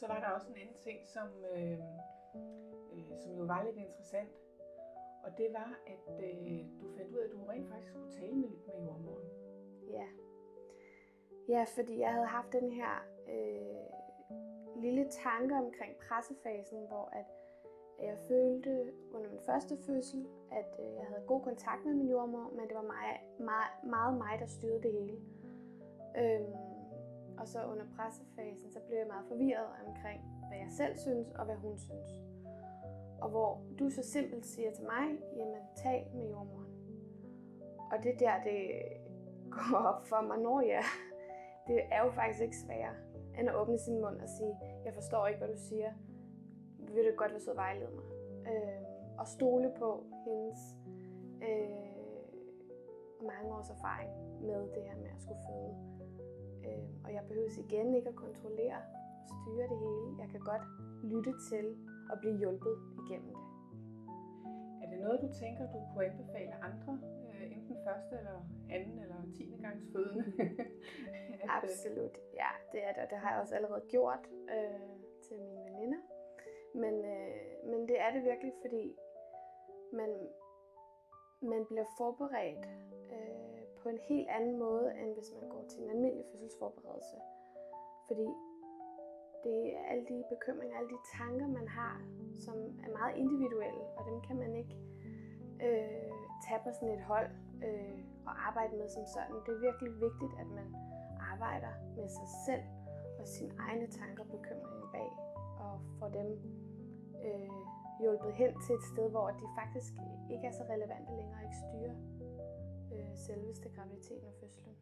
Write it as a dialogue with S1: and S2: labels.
S1: Så var der også en anden ting, som jo var lidt interessant. Og det var, at du fandt ud af, at du rent faktisk skulle tale med jordemoderen.
S2: Ja. Ja, fordi jeg havde haft den her lille tanke omkring pressefasen, hvor at jeg følte under min første fødsel, at jeg havde god kontakt med min jordemor, men det var meget mig, der styrede det hele. Og så under pressefasen, så blev jeg meget forvirret omkring, hvad jeg selv synes og hvad hun synes. Og hvor du så simpelt siger til mig, jamen tal med jordemoren. Og det der, det går op for mig, når det er jo faktisk ikke sværere, end at åbne sin mund og sige, jeg forstår ikke, hvad du siger. Vil du godt være sød at vejlede mig? Og stole på hendes mange års erfaring med det her med at skulle føde. Og jeg behøver igen ikke at kontrollere og styre det hele. Jeg kan godt lytte til og blive hjulpet igennem det.
S1: Er det noget, du tænker, du kunne anbefale andre, enten første eller anden eller 10. gangs fødende?
S2: Absolut, ja, det er det, og det har jeg også allerede gjort til mine veninder. Men det er det virkelig, fordi man bliver forberedt på en helt anden måde, end hvis man går til en almindelig fødselsforberedelse. Fordi det er alle de bekymringer, alle de tanker, man har, som er meget individuelle, og dem kan man ikke tage på sådan et hold og arbejde med som sådan. Det er virkelig vigtigt, at man arbejder med sig selv og sine egne tanker og bekymringer bag, og får dem hjulpet hen til et sted, hvor de faktisk ikke er så relevante længere, ikke styrer selveste graviditeten og fødslen.